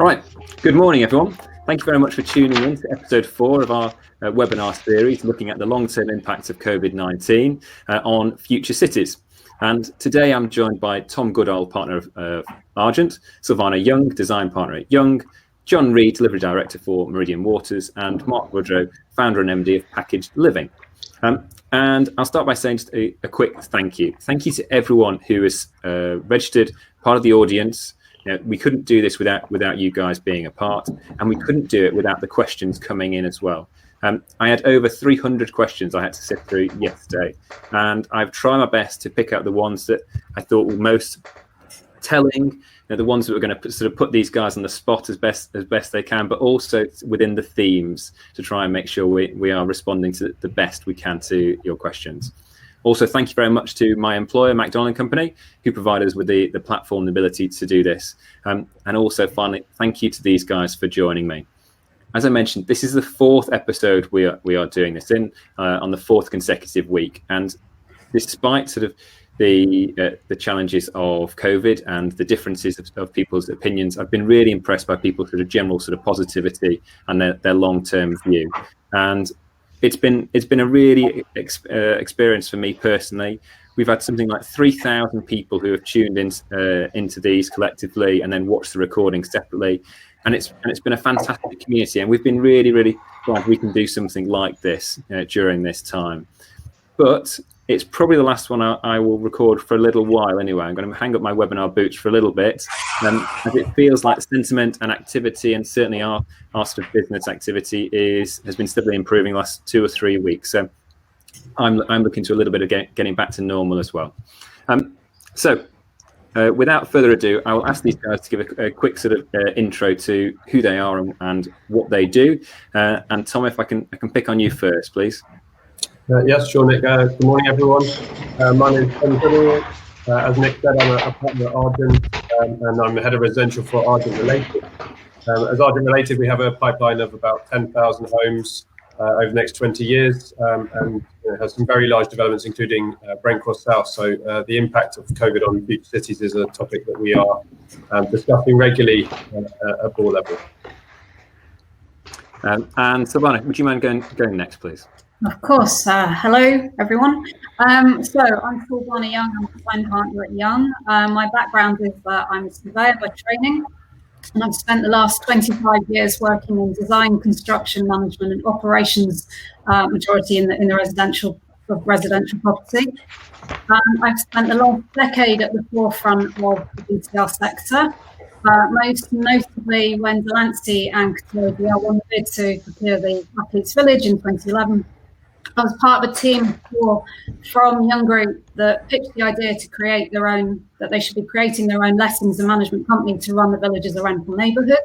All right, good morning everyone. Thank you very much for tuning in to episode 4 of our webinar series looking at the long-term impacts of COVID-19 on future cities. And today I'm joined by Tom Goodall, partner of Argent, Sylvana Young, design partner at Young, John Reid, delivery director for Meridan Waters, and Mark Woodrow, founder and MD of Packaged Living. And I'll start by saying just a quick thank you. Thank you to everyone who has registered, part of the audience. You know, we couldn't do this without you guys being a part, and we couldn't do it without the questions coming in as well. I had over 300 questions I had to sift through yesterday, and I've tried my best to pick out the ones that I thought were most telling, the ones that were going to sort of put these guys on the spot as best they can, but also within the themes to try and make sure we are responding to the best we can to your questions. Also, thank you very much to my employer, Macdonald Company, who provide us with the platform, the ability to do this. And also, finally, thank you to these guys for joining me. As I mentioned, this is the 4th episode we are doing this in on the 4th consecutive week. And despite sort of the challenges of COVID and the differences of people's opinions, I've been really impressed by people's sort of general sort of positivity and their long-term view. And it's been a really experience for me personally. We've had something like 3,000 people who have tuned in into these collectively and then watched the recording separately, and it's been a fantastic community. And we've been really glad we can do something like this during this time. But it's probably the last one I will record for a little while anyway. I'm going to hang up my webinar boots for a little bit, as it feels like sentiment and activity, and certainly our sort of business activity has been steadily improving the last 2 or 3 weeks. So I'm looking to a little bit of getting back to normal as well. So without further ado, I will ask these guys to give a quick sort of intro to who they are and what they do. And Tom, if I can pick on you first, please. Yes, sure, Nick. Good morning, everyone. My name is Tom Goodall. As Nick said, I'm a partner at Argent, and I'm the head of residential for Argent Related. As Argent Related, we have a pipeline of about 10,000 homes over the next 20 years, and has some very large developments, including Brent Cross South. So the impact of COVID on future cities is a topic that we are discussing regularly at board level. And Sylvana, would you mind going next, please? Of course. Hello, everyone. So I'm Sylvana Young. I'm a design partner at Young. My background is that I'm a surveyor by training, and I've spent the last 25 years working in design, construction, management, and operations, majority in the residential property. I've spent the last decade at the forefront of the BTR sector. Most notably when Delancey and Carman won the bid to procure the Athletes Village in 2011. I was part of a team from Young Group that pitched the idea to create that they should be creating their own lettings and management company to run the village as a rental neighbourhood.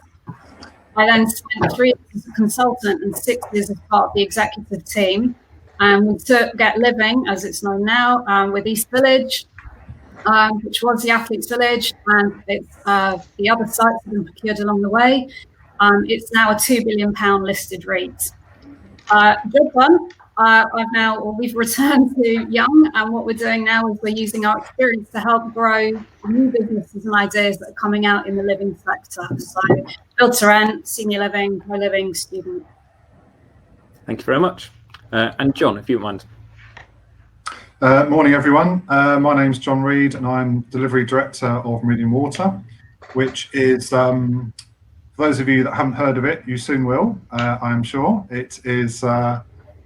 I then spent 3 years as a consultant and 6 years as part of the executive team. And we took Get Living, as it's known now, with East Village, which was the Athletes Village, and it's the other sites have been procured along the way. It's now a £2 billion listed REIT. Job done. We've returned to Young, and what we're doing now is we're using our experience to help grow new businesses and ideas that are coming out in the living sector. So build to rent, senior living, co-living, student. Thank you very much. And John, if you don't mind. Morning, everyone. My name's John Reid, and I'm Delivery Director of Meridan Water, which is, for those of you that haven't heard of it, you soon will, I'm sure. It is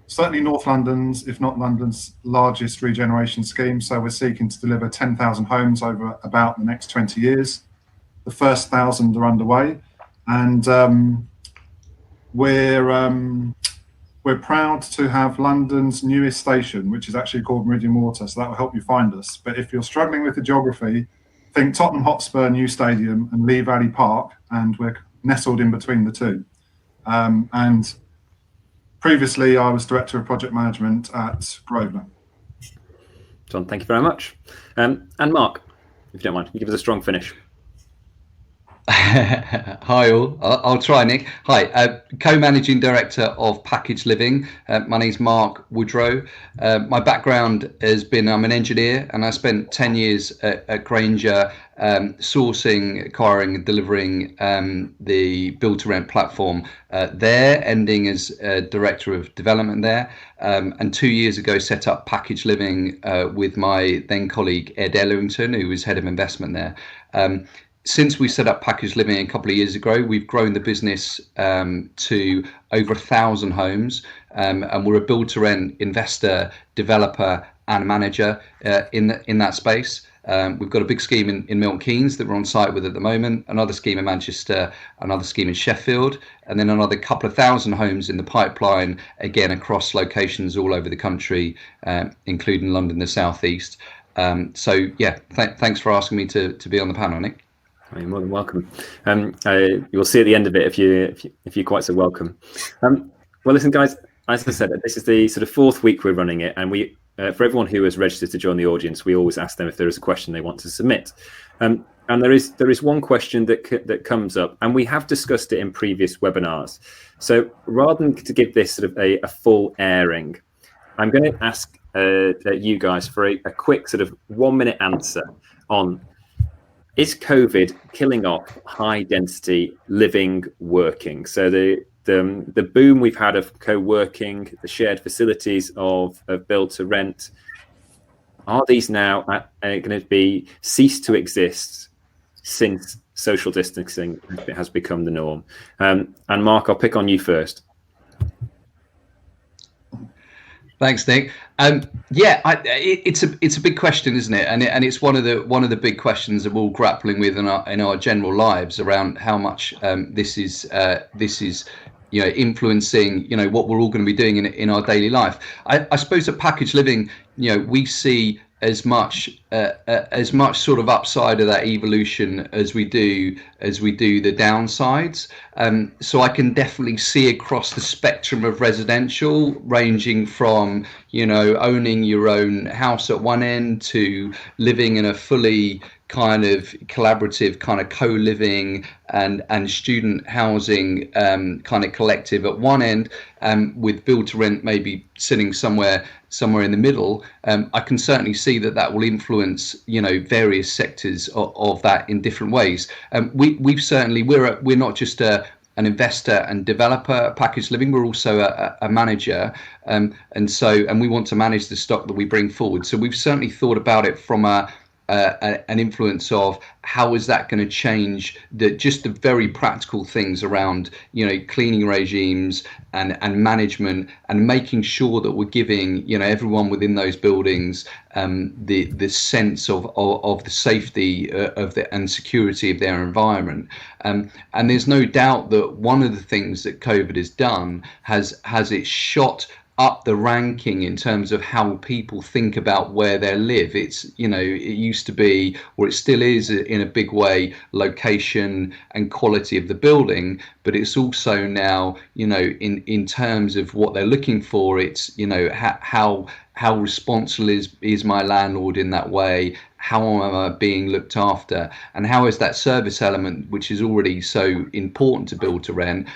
certainly North London's, if not London's, largest regeneration scheme. So we're seeking to deliver 10,000 homes over about the next 20 years. The first 1,000 are underway, and we're proud to have London's newest station, which is actually called Meridan Water, so that will help you find us. But if you're struggling with the geography, think Tottenham Hotspur new stadium and Lee Valley Park, and we're nestled in between the two. And previously, I was Director of Project Management at Grosvenor. John, thank you very much. And Mark, if you don't mind, you give us a strong finish. Hi all, I'll try, Nick. Hi, co-managing director of Package Living. My name's Mark Woodrow. My background has been, I'm an engineer, and I spent 10 years at Granger sourcing, acquiring and delivering the build to rent platform there, ending as director of development there. And 2 years ago set up Package Living with my then colleague Ed Ellington, who was head of investment there. Since we set up Package Living a couple of years ago, we've grown the business to over 1,000 homes, and we're a build-to-rent investor, developer, and manager in that space. We've got a big scheme in Milton Keynes that we're on site with at the moment, another scheme in Manchester, another scheme in Sheffield, and then another couple of thousand homes in the pipeline, again across locations all over the country, including London, the southeast. So yeah, thanks for asking me to be on the panel, Nick. You're more than welcome. You'll see at the end of it if you're quite so welcome. Well, listen, guys. As I said, this is the sort of 4th week we're running it, and we, for everyone who has registered to join the audience, we always ask them if there is a question they want to submit. And there is one question that comes up, and we have discussed it in previous webinars. So rather than to give this sort of a full airing, I'm going to ask you guys for a quick sort of 1-minute answer on: is COVID killing off high density living, working? So the boom we've had of co-working, the shared facilities of build to rent, are these now going to be cease to exist since social distancing has become the norm? And Mark, I'll pick on you first. Thanks, Nick. It's a big question, isn't it? And it's one of the big questions that we're all grappling with in our general lives around how much this is influencing what we're all going to be doing in our daily life. I suppose at Package Living, we see as much sort of upside of that evolution as we do the downsides. So I can definitely see across the spectrum of residential, ranging from owning your own house at one end to living in a fully kind of collaborative kind of co-living and student housing kind of collective at one end, with build to rent maybe sitting somewhere in the middle. I can certainly see that will influence various sectors of that in different ways. We're not just an investor and developer at Package Living, we're also a manager, and we want to manage the stock that we bring forward. So we've certainly thought about it from an influence of how is that going to change the very practical things around cleaning regimes and management, and making sure that we're giving everyone within those buildings the sense of the safety and security of their environment. And there's no doubt that one of the things that COVID has done has it shot up the ranking in terms of how people think about where they live. It's it used to be, or it still is in a big way, location and quality of the building, but it's also now in terms of what they're looking for. It's how responsible is my landlord in that way, how am I being looked after, and how is that service element, which is already so important to build to rent,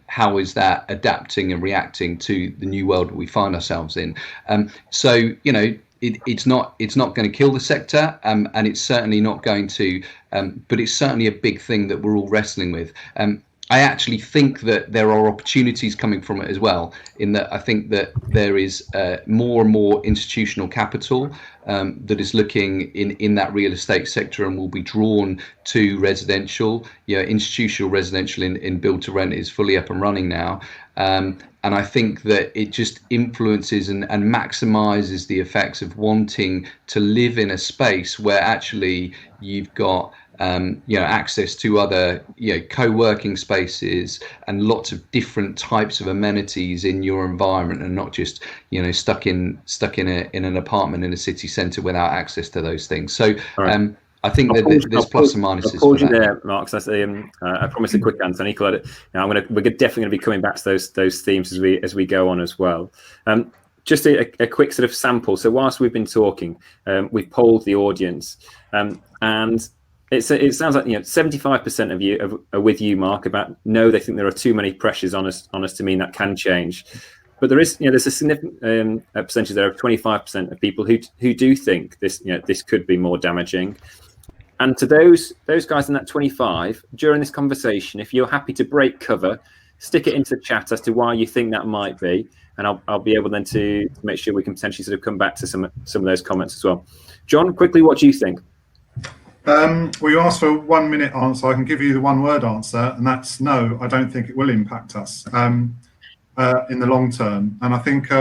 how is that adapting and reacting to the new world that we find ourselves in? So it's not going to kill the sector, and it's certainly not going to, but it's certainly a big thing that we're all wrestling with. I actually think that there are opportunities coming from it as well, in that I think that there is more and more institutional capital that is looking in that real estate sector and will be drawn to residential. Institutional residential in build to rent is fully up and running now. And I think that it just influences and maximizes the effects of wanting to live in a space where actually you've got access to other co-working spaces and lots of different types of amenities in your environment, and not just stuck in an apartment in a city centre without access to those things. So I think that there's plus and minuses. I'll pause you there, Mark. So I promised a quick answer. Nicola, we're definitely going to be coming back to those themes as we go on as well. Just a quick sort of sample. So whilst we've been talking, we've polled the audience, and it sounds like 75% of you are with you, Mark, about no, they think there are too many pressures on us to mean that can change. But there is, there's a significant percentage there of 25% of people who do think this, this could be more damaging. And to those guys in that 25, during this conversation, if you're happy to break cover, stick it into the chat as to why you think that might be, and I'll be able then to make sure we can potentially sort of come back to some of those comments as well. John, quickly, what do you think? Well, you asked for a 1 minute answer. I can give you the one word answer, and that's no, I don't think it will impact us in the long term. And I think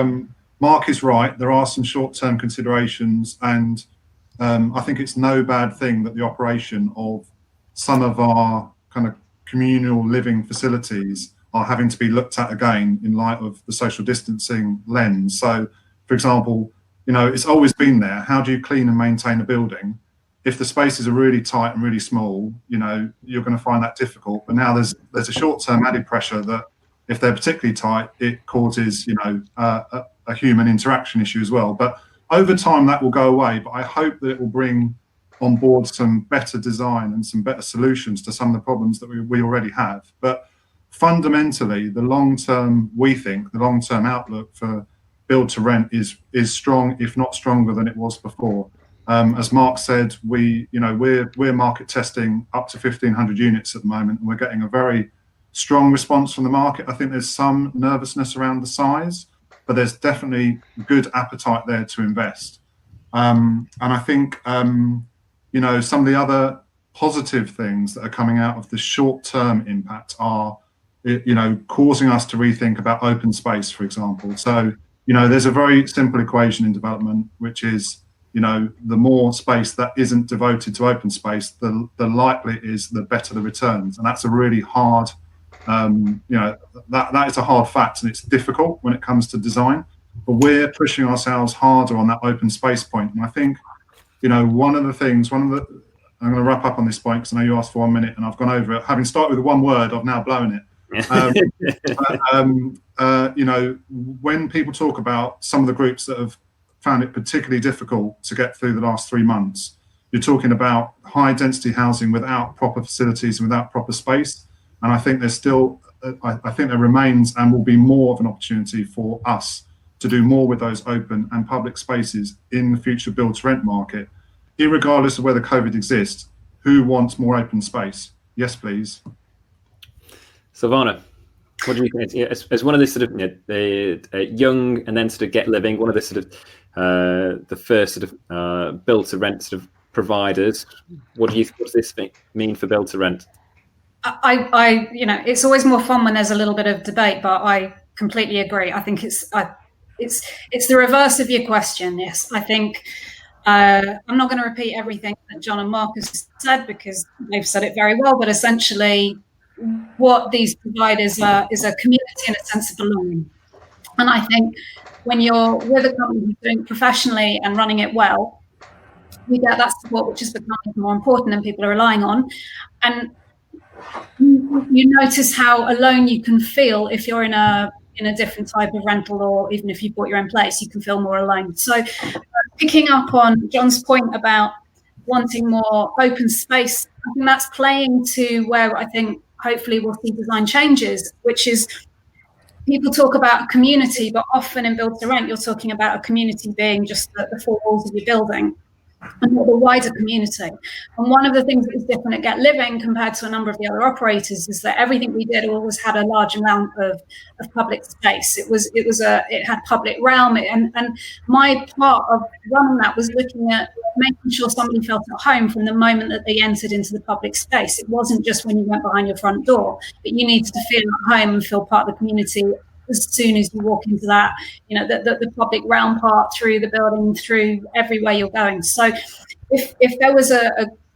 Mark is right. There are some short-term considerations, and I think it's no bad thing that the operation of some of our kind of communal living facilities are having to be looked at again in light of the social distancing lens. So, for example, it's always been there. How do you clean and maintain a building? If the spaces are really tight and really small, you're going to find that difficult. But now there's a short-term added pressure that if they're particularly tight, it causes, a human interaction issue as well. But over time, that will go away. But I hope that it will bring on board some better design and some better solutions to some of the problems that we already have. But fundamentally, the long-term outlook for build to rent is strong, if not stronger than it was before. As Mark said, we're market testing up to 1,500 units at the moment, and we're getting a very strong response from the market. I think there's some nervousness around the size, but there's definitely good appetite there to invest. And I think some of the other positive things that are coming out of the short-term impact are causing us to rethink about open space, for example. So there's a very simple equation in development, which is the more space that isn't devoted to open space, the likely it is, the better the returns. And that's a really hard, that is a hard fact, and it's difficult when it comes to design. But we're pushing ourselves harder on that open space point. And I think, I'm going to wrap up on this point because I know you asked for 1 minute and I've gone over it. Having started with one word, I've now blown it. When people talk about some of the groups that have found it particularly difficult to get through the last 3 months, you're talking about high density housing without proper facilities and without proper space. And I think there's still, I think there remains and will be more of an opportunity for us to do more with those open and public spaces in the future build to rent market, irregardless of whether COVID exists. Who wants more open space? Yes, please. Sylvana, what do you think? As one of the sort of young and then sort of get living, one of the sort of the first sort of build to rent sort of providers, what does this mean for build to rent? I it's always more fun when there's a little bit of debate, but I completely agree. I think it's the reverse of your question. Yes, I think I'm not going to repeat everything that John and Mark has said because they've said it very well, but essentially what these providers are is a community and a sense of belonging. And I think when you're with a company who's doing it professionally and running it well, you get that support, which is becoming more important and people are relying on. And you notice how alone you can feel if you're in a different type of rental, or even if you bought your own place, you can feel more alone. So picking up on John's point about wanting more open space, I think that's playing to where I think hopefully we'll see design changes, which is people talk about a community, but often in build to rent, you're talking about a community being just the four walls of your building and not the wider community. And one of the things that was different at Get Living compared to a number of the other operators is that everything we did always had a large amount of public space. It had public realm, and my part of running that was looking at making sure somebody felt at home from the moment that they entered into the public space. It wasn't just when you went behind your front door, but you needed to feel at home and feel part of the community as soon as you walk into that, the public realm part, through the building, through everywhere you're going. So if there was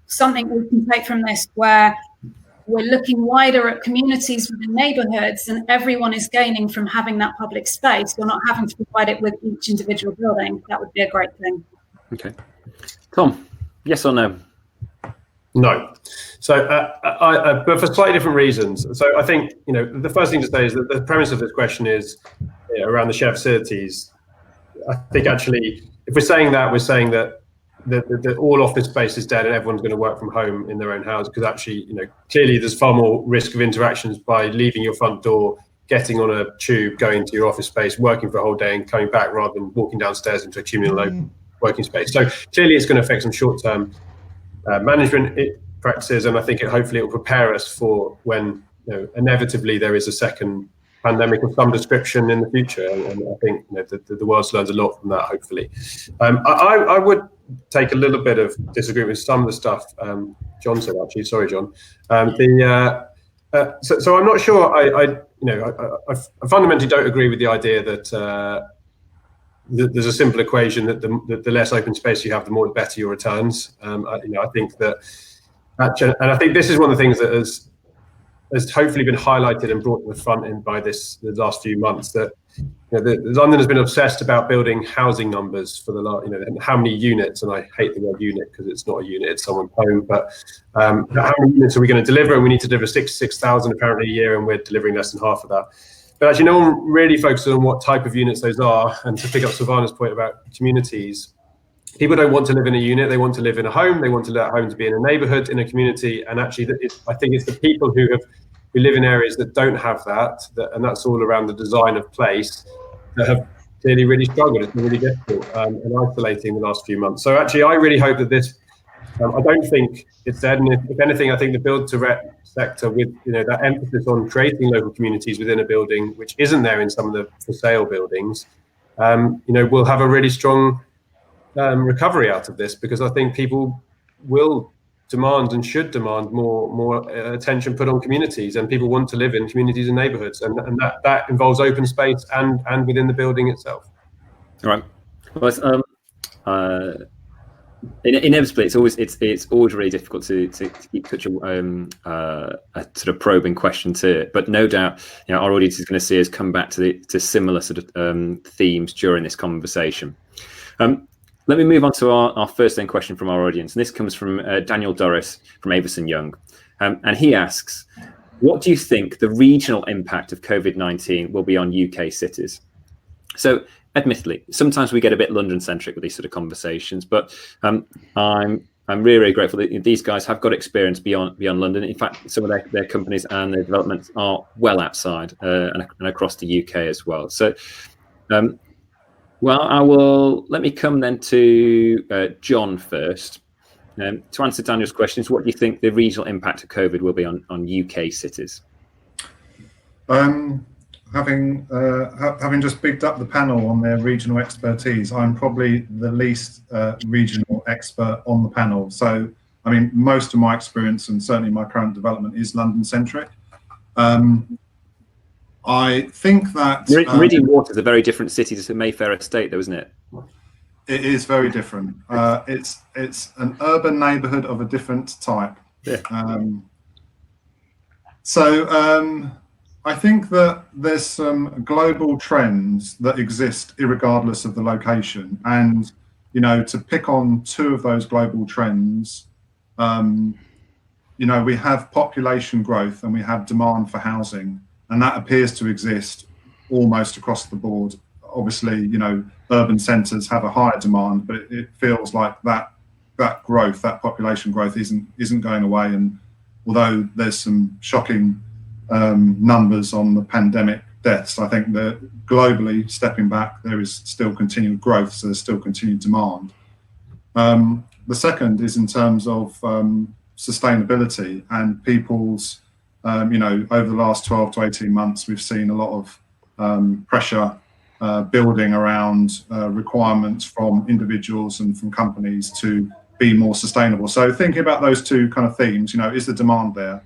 something we can take from this where we're looking wider at communities within neighborhoods and everyone is gaining from having that public space, you're not having to provide it with each individual building, that would be a great thing. Okay. Tom, yes or no? No. So, but for slightly different reasons. So I think, the first thing to say is that the premise of this question is around the shared facilities. I think actually, if we're saying that the all office space is dead and everyone's going to work from home in their own house, because actually, clearly there's far more risk of interactions by leaving your front door, getting on a tube, going to your office space, working for a whole day and coming back, rather than walking downstairs into a communal working space. So clearly it's going to affect some short-term management practices, and I think hopefully it will prepare us for when inevitably there is a second pandemic of some description in the future, and I think the world learns a lot from that, hopefully. I would take a little bit of disagreement with some of the stuff John said, actually. Sorry, John. So I'm not sure. I fundamentally don't agree with the idea that there's a simple equation that the less open space you have, the better your returns. I think that, and I think this is one of the things that has hopefully been highlighted and brought to the front end by the last few months, that London has been obsessed about building housing numbers for the last, and how many units, and I hate the word unit because it's not a unit, it's someone's home, but how many units are we going to deliver? And we need to deliver 6,000 apparently a year, and we're delivering less than half of that. But actually no one really focuses on what type of units those are. And to pick up Sylvana's point about communities, people don't want to live in a unit, they want to live in a home, they want to let home to be in a neighbourhood, in a community, and actually I think it's the people who live in areas that don't have that, and that's all around the design of place, that have clearly really struggled. It's been really difficult and isolating the last few months. So actually I really hope that this, I don't think it's dead, and if anything, I think the build to rent sector, with that emphasis on creating local communities within a building, which isn't there in some of the for sale buildings, will have a really strong recovery out of this, because I think people will demand and should demand more attention put on communities, and people want to live in communities and neighbourhoods, and that involves open space and within the building itself. All right. Well, inevitably, it's always really difficult to keep such a sort of probing question to it. But no doubt, our audience is going to see us come back to similar sort of themes during this conversation. Let me move on to our first then question from our audience, and this comes from Daniel Doris from Avison Young, and he asks, what do you think the regional impact of COVID-19 will be on UK cities? So admittedly, sometimes we get a bit London-centric with these sort of conversations, but I'm really grateful that these guys have got experience beyond London. In fact, some of their companies and their developments are well outside and across the UK as well. So, let me come then to John first. To answer Daniel's questions, what do you think the regional impact of COVID will be on UK cities? Having just bigged up the panel on their regional expertise, I'm probably the least regional expert on the panel. So, I mean, most of my experience and certainly my current development is London-centric. I think that Meridan Water is a very different city to Mayfair Estate, though, isn't it? It is very different. It's an urban neighbourhood of a different type. Yeah. I think that there's some global trends that exist irregardless of the location, and to pick on two of those global trends, we have population growth and we have demand for housing, and that appears to exist almost across the board. Obviously, urban centres have a higher demand, but it feels like that growth, that population growth, isn't going away. And although there's some shocking numbers on the pandemic deaths, I think that globally, stepping back, there is still continued growth, so there's still continued demand. The second is in terms of sustainability and people's, over the last 12 to 18 months, we've seen a lot of pressure building around requirements from individuals and from companies to be more sustainable. So thinking about those two kind of themes, is the demand there?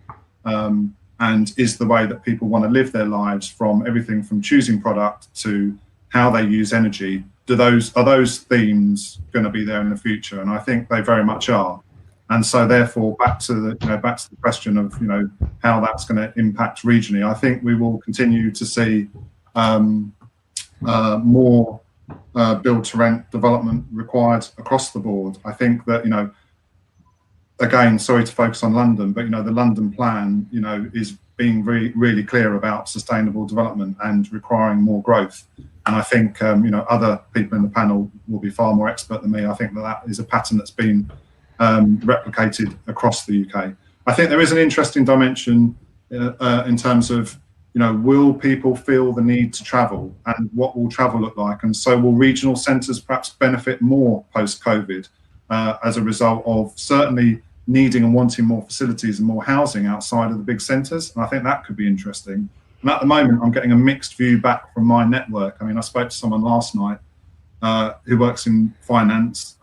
And is the way that people want to live their lives, from everything from choosing product to how they use energy, are those themes going to be there in the future? And I think they very much are. And so therefore, back to the question of how that's going to impact regionally, I think we will continue to see more build to rent development required across the board. I think that again, sorry to focus on London, but the London plan is being really clear about sustainable development and requiring more growth. And I think other people in the panel will be far more expert than me. I think that is a pattern that's been replicated across the UK. I think there is an interesting dimension in terms of, will people feel the need to travel, and what will travel look like? And so will regional centres perhaps benefit more post-COVID as a result of certainly needing and wanting more facilities and more housing outside of the big centres? And I think that could be interesting. And at the moment, I'm getting a mixed view back from my network. I mean, I spoke to someone last night who works in finance,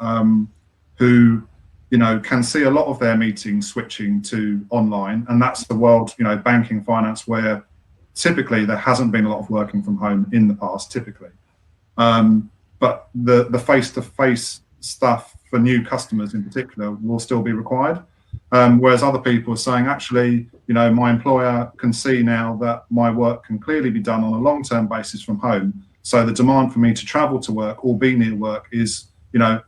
who can see a lot of their meetings switching to online, and that's the world, banking, finance, where typically there hasn't been a lot of working from home in the past, typically. But the face-to-face stuff for new customers in particular will still be required. Whereas other people are saying, actually, my employer can see now that my work can clearly be done on a long-term basis from home. So the demand for me to travel to work or be near work is,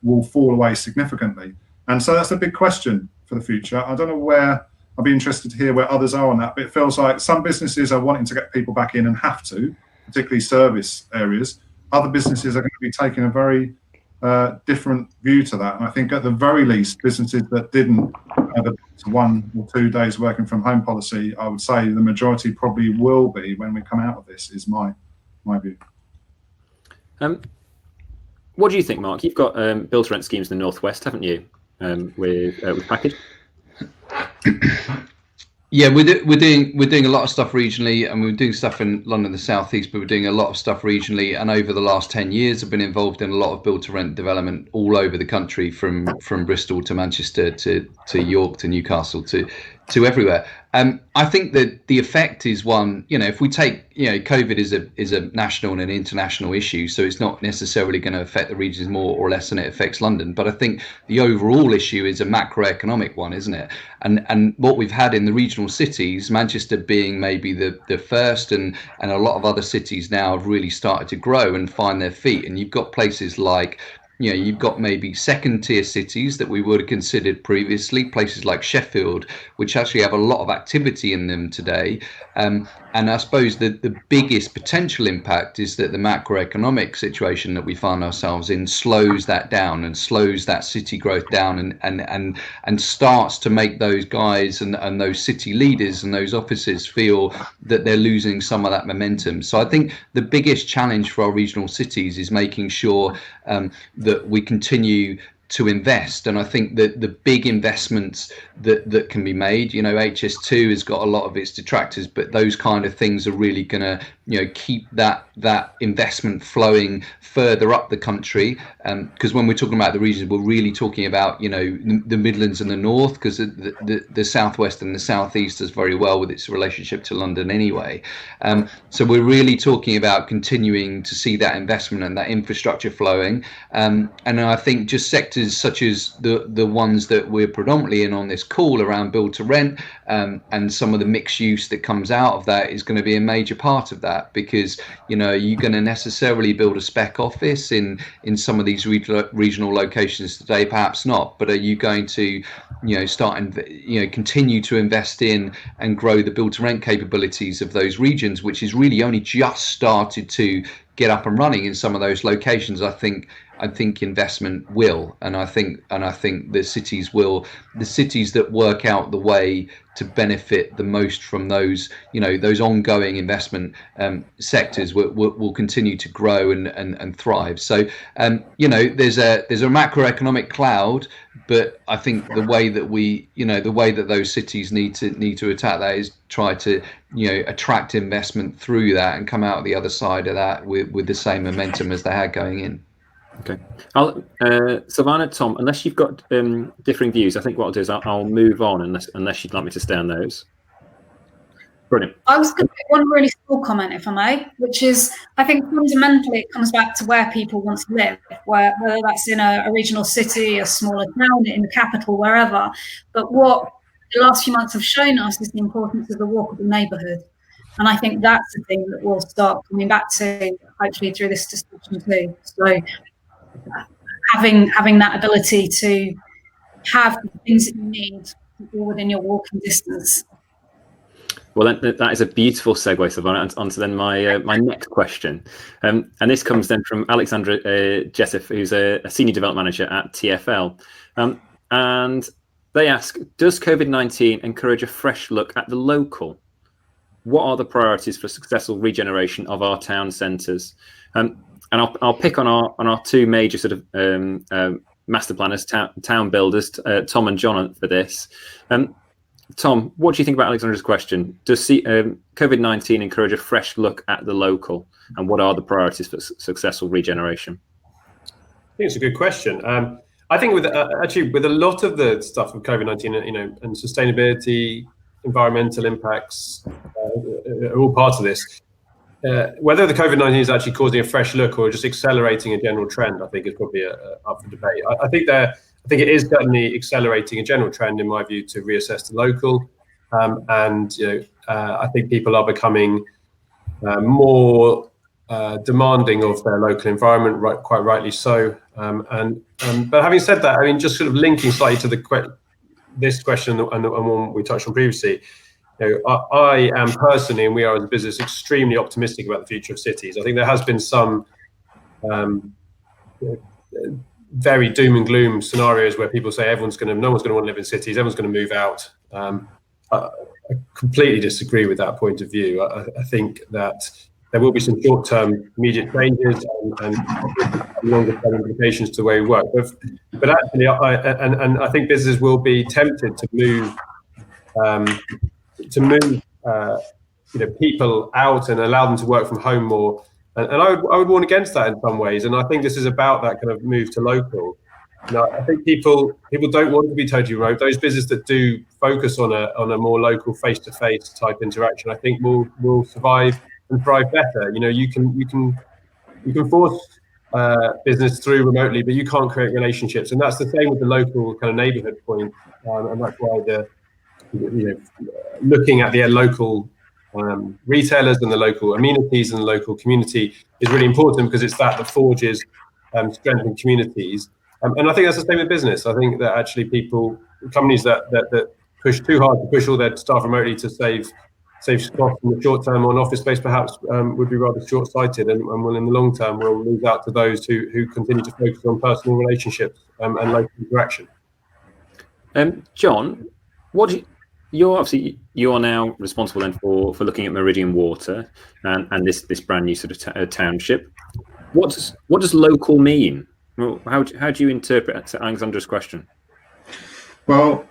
will fall away significantly. And so that's a big question for the future. I don't know where, I'd be interested to hear where others are on that, but it feels like some businesses are wanting to get people back in and have to, particularly service areas. Other businesses are going to be taking a very different view to that. And I think at the very least, businesses that didn't have a 1 or 2 days working from home policy, I would say the majority probably will be when we come out of this, is my view. What do you think, Mark? You've got build-to-rent schemes in the Northwest, haven't you, with Package? Yeah, we're doing a lot of stuff regionally, and we're doing stuff in London, the southeast, but we're doing a lot of stuff regionally. And over the last 10 years, I've been involved in a lot of build-to-rent development all over the country, from Bristol to Manchester to York to Newcastle to everywhere. I think that the effect is one, if we take, COVID is a national and an international issue, so it's not necessarily going to affect the regions more or less than it affects London. But I think the overall issue is a macroeconomic one, isn't it? And what we've had in the regional cities, Manchester being maybe the first, and a lot of other cities now have really started to grow and find their feet. And you've got places like, you've got maybe second tier cities that we would have considered previously, places like Sheffield, which actually have a lot of activity in them today. And I suppose that the biggest potential impact is that the macroeconomic situation that we find ourselves in slows that down and slows that city growth down, and starts to make those guys and those city leaders and those offices feel that they're losing some of that momentum. So I think the biggest challenge for our regional cities is making sure that we continue to invest. And I think that the big investments that can be made, HS2 has got a lot of its detractors, but those kind of things are really going to keep that investment flowing further up the country, because when we're talking about the regions, we're really talking about the Midlands and the North, because the Southwest and the Southeast does very well with its relationship to London anyway. So we're really talking about continuing to see that investment and that infrastructure flowing, and I think just sectors such as the ones that we're predominantly in on this call around build to rent, and some of the mixed use that comes out of that is going to be a major part of that, because you're going to necessarily build a spec office in some of these regional locations today, perhaps not, but are you going to continue to invest in and grow the build to rent capabilities of those regions, which is really only just started to get up and running in some of those locations? I think investment will, and I think the cities that work out the way to benefit the most from those those ongoing investment sectors will continue to grow and thrive. So there's a macroeconomic cloud, but I think the way that those cities need to attack that is try to attract investment through that and come out the other side of that with the same momentum as they had going in. Okay, Sylvana, Tom, unless you've got differing views, I think what I'll do is I'll move on unless you'd like me to stay on those. Brilliant. I was going to make one really small comment, if I may, which is, I think fundamentally it comes back to where people want to live, whether that's in a regional city, a smaller town, in the capital, wherever. But what the last few months have shown us is the importance of the walkable neighbourhood. And I think that's the thing that we'll start coming back to, hopefully, through this discussion too. So having that ability to have the things that you need within your walking distance. Well, that is a beautiful segue, Sylvana, onto then my next question. And this comes then from Alexandra Jessif, who's a senior development manager at TfL. And they ask, does COVID-19 encourage a fresh look at the local? What are the priorities for successful regeneration of our town centres? And I'll pick on our two major sort of master planners, town builders, Tom and John, for this. Tom, what do you think about Alexandra's question? Does COVID-19 encourage a fresh look at the local, and what are the priorities for successful regeneration? I think it's a good question. I think with a lot of the stuff of COVID-19, and sustainability, environmental impacts, are all parts of this. Whether the COVID-19 is actually causing a fresh look or just accelerating a general trend, I think is probably up for debate. I think it is certainly accelerating a general trend, in my view, to reassess the local, and I think people are becoming more demanding of their local environment, quite rightly so. But having said that, I mean, just sort of linking slightly to this question and the one we touched on previously. I am personally, and we are as a business, extremely optimistic about the future of cities. I think there has been some very doom and gloom scenarios where people say no one's going to want to live in cities, everyone's going to move out. I completely disagree with that point of view. I think that there will be some short-term immediate changes and longer-term implications to the way we work. But actually, I think businesses will be tempted to move people out and allow them to work from home more. And I would warn against that in some ways. And I think this is about that kind of move to local. I think people don't want to be totally remote. Those businesses that do focus on a more local face-to-face type interaction, I think will survive and thrive better. You can force business through remotely, but you can't create relationships. And that's the same with the local kind of neighbourhood point. And that's why looking at the local retailers and the local amenities and the local community is really important, because it's that forges strength in communities. And I think that's the same with business. I think that actually companies that push too hard to push all their staff remotely to save costs in the short term on office space perhaps would be rather short-sighted, and will in the long term will lose out to those who continue to focus on personal relationships and local interaction. John, you're now responsible then for looking at Meridian Water and this brand new sort of township. What does local mean? Well, how do you interpret Alexandra's question? Well,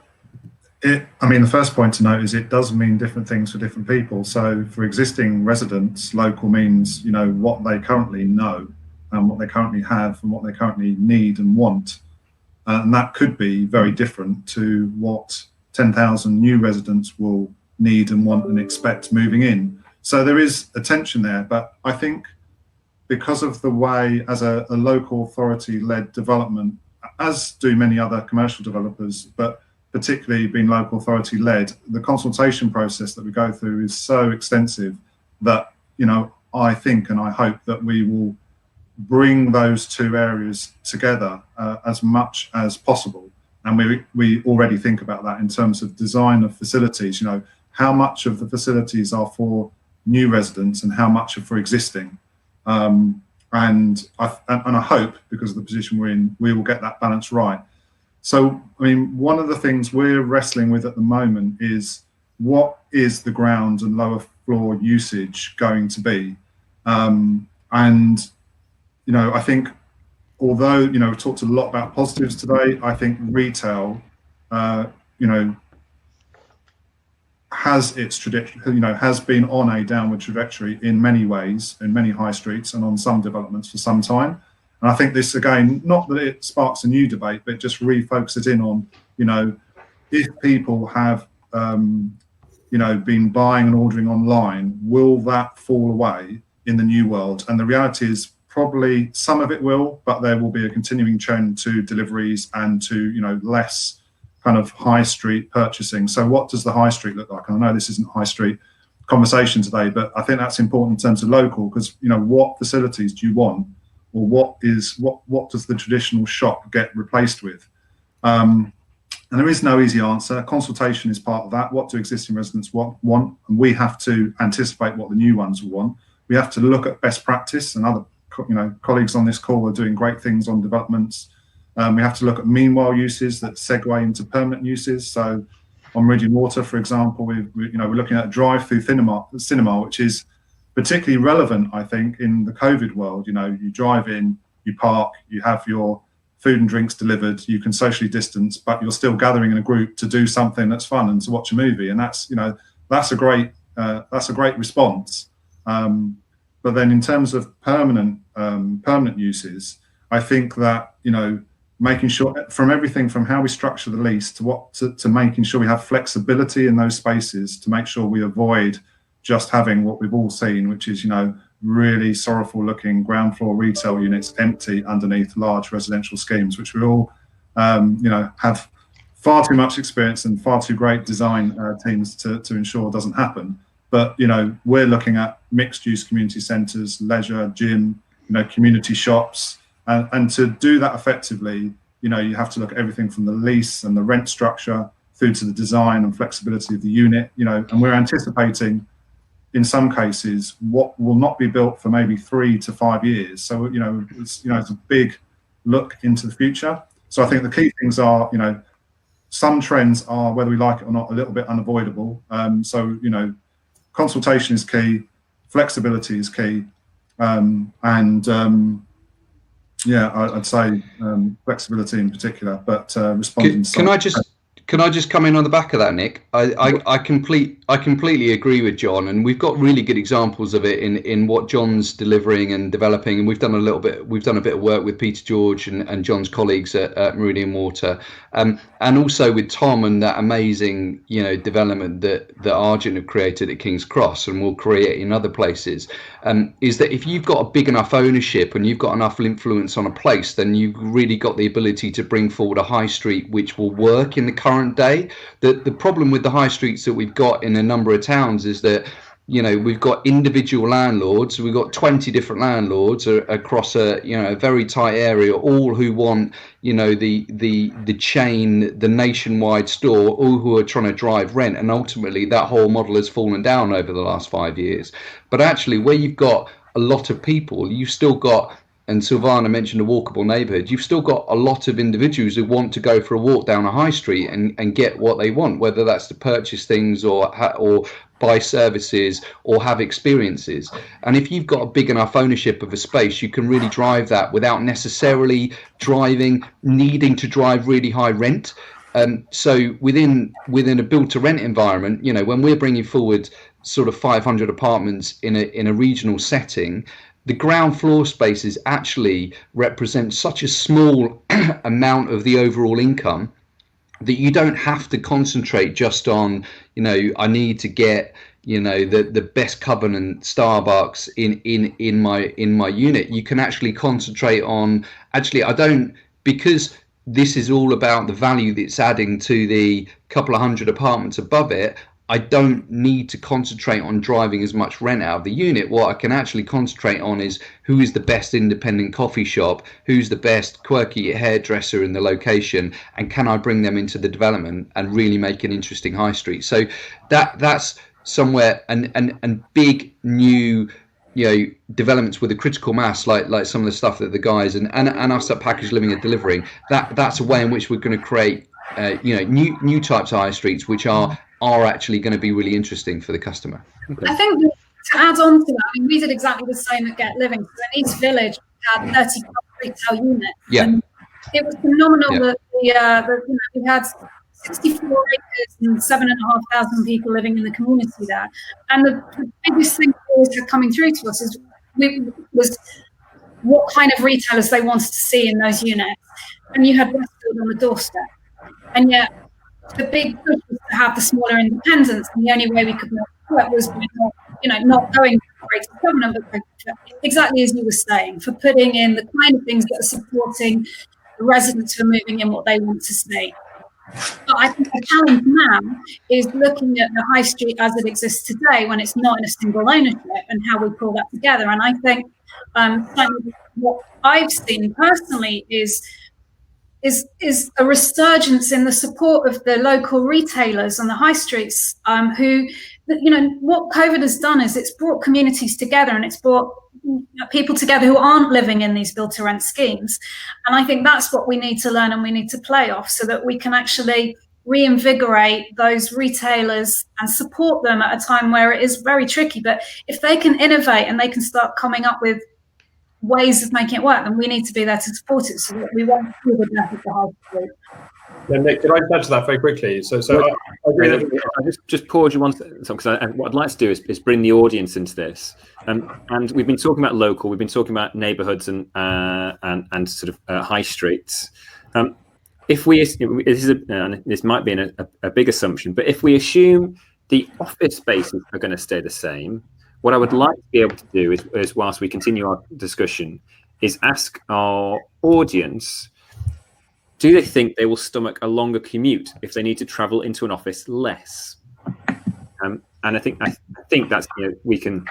the first point to note is it does mean different things for different people. So for existing residents, local means what they currently know and what they currently have and what they currently need and want, and that could be very different to what 10,000 new residents will need and want and expect moving in. So there is a tension there, but I think because of the way, as a local authority-led development, as do many other commercial developers, but particularly being local authority-led, the consultation process that we go through is so extensive that, I think and I hope that we will bring those two areas together as much as possible. And we already think about that in terms of design of facilities, how much of the facilities are for new residents and how much are for existing. And I hope, because of the position we're in, we will get that balance right. So, one of the things we're wrestling with at the moment is what is the ground and lower floor usage going to be? I think, although, we talked a lot about positives today, I think retail, has its trajectory, has been on a downward trajectory in many ways, in many high streets and on some developments for some time. And I think this, again, not that it sparks a new debate, but it just refocuses in on, if people have, been buying and ordering online, will that fall away in the new world? And the reality is probably some of it will, but there will be a continuing trend to deliveries and to, less kind of high street purchasing. So what does the high street look like? And I know this isn't high street conversation today, but I think that's important in terms of local, because, what facilities do you want? Or what does the traditional shop get replaced with? And there is no easy answer. Consultation is part of that. What do existing residents want? And we have to anticipate what the new ones will want. We have to look at best practice, and other colleagues on this call are doing great things on developments. We have to look at meanwhile uses that segue into permanent uses. So on Meridian Water, for example, we're looking at a drive-through cinema, which is particularly relevant, I think, in the COVID world. You drive in, you park, you have your food and drinks delivered, you can socially distance, but you're still gathering in a group to do something that's fun and to watch a movie, and that's a great response. But then in terms of permanent uses, I think that making sure, from everything from how we structure the lease to making sure we have flexibility in those spaces to make sure we avoid just having what we've all seen, which is really sorrowful looking ground floor retail units empty underneath large residential schemes, which we all have far too much experience and far too great design teams to ensure doesn't happen. But we're looking at mixed use community centres, leisure, gym, community shops, and to do that effectively, you have to look at everything from the lease and the rent structure through to the design and flexibility of the unit, and we're anticipating in some cases what will not be built for maybe 3 to 5 years. So it's a big look into the future. So I think the key things are some trends are, whether we like it or not, a little bit unavoidable. So consultation is key, flexibility is key, and I'd say flexibility in particular, but responding. Can I just come in on the back of that, Nick? I completely agree with John, and we've got really good examples of it in what John's delivering and developing, and we've done a bit of work with Peter George and John's colleagues at Meridian Water, and also with Tom and that amazing development that Argent have created at King's Cross and will create in other places. Is that if you've got a big enough ownership and you've got enough influence on a place, then you've really got the ability to bring forward a high street which will work in the current day. The problem with the high streets that we've got in a number of towns is that we've got individual landlords. We've got 20 different landlords across a very tight area, all who want the chain, the nationwide store, all who are trying to drive rent, and ultimately that whole model has fallen down over the last 5 years. But actually, where you've got a lot of people, you've still got, and Sylvana mentioned a walkable neighbourhood, you've still got a lot of individuals who want to go for a walk down a high street and get what they want, whether that's to purchase things or buy services or have experiences. And if you've got a big enough ownership of a space, you can really drive that without necessarily needing to drive really high rent. So within a build to rent environment, when we're bringing forward sort of 500 apartments in a regional setting, the ground floor spaces actually represent such a small amount of the overall income that you don't have to concentrate just on, I need to get, the best covenant Starbucks in my unit. You can actually concentrate on, because this is all about the value that's adding to the couple of hundred apartments above it. I don't need to concentrate on driving as much rent out of the unit. What I can actually concentrate on is who is the best independent coffee shop, who's the best quirky hairdresser in the location, and can I bring them into the development and really make an interesting high street. So that's somewhere, and big new developments with a critical mass, like some of the stuff that the guys and us at Package Living are delivering. That's a way in which we're going to create new types of high streets which are actually going to be really interesting for the customer. Okay. I think to add on to that, we did exactly the same at Get Living. So in East Village, we had 30 retail units. Yeah. And it was phenomenal that we had 64 acres and 7,500 people living in the community there. And the biggest thing always had coming through to us was what kind of retailers they wanted to see in those units. And you had Westfield on the doorstep. And yet, the big push was to have the smaller independents, and the only way we could make it work was by not going for greater government, but exactly as you were saying, for putting in the kind of things that are supporting the residents who are moving in what they want to see. But I think the challenge now is looking at the high street as it exists today, when it's not in a single ownership, and how we pull that together. And I think what I've seen personally is is a resurgence in the support of the local retailers on the high streets, who, what COVID has done is it's brought communities together, and it's brought people together who aren't living in these build to rent schemes. And I think that's what we need to learn and we need to play off, so that we can actually reinvigorate those retailers and support them at a time where it is very tricky. But if they can innovate and they can start coming up with ways of making it work, then we need to be there to support it, so that we won't feel the death of the high street. Yeah, Nick, can I touch that very quickly? So I agree that I just pause you one second, because what I'd like to do is bring the audience into this. And we've been talking about local, we've been talking about neighbourhoods and sort of high streets. If we, this might be a big assumption, but if we assume the office spaces are going to stay the same, what I would like to be able to do is whilst we continue our discussion, is ask our audience, do they think they will stomach a longer commute if they need to travel into an office less? And I think that's, we can,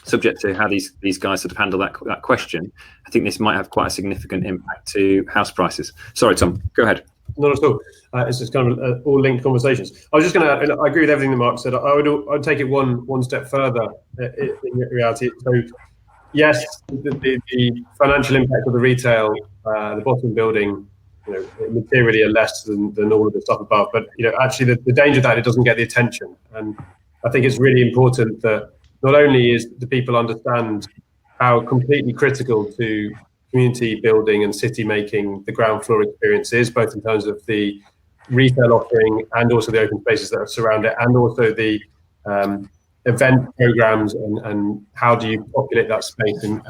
subject to how these guys sort of handle that question, I think this might have quite a significant impact to house prices. Sorry, Tom, go ahead. Not at all. It's just kind of all linked conversations. I was just going to. I agree with everything that Mark said. I'd take it one step further in reality. So, yes, the financial impact of the retail, the bottom building, materially are less than all of the stuff above. But actually, the danger that it doesn't get the attention, and I think it's really important that not only is the people understand how completely critical to community building and city making the ground floor experience is, both in terms of the retail offering and also the open spaces that surround it, and also the event programs and how do you populate that space, and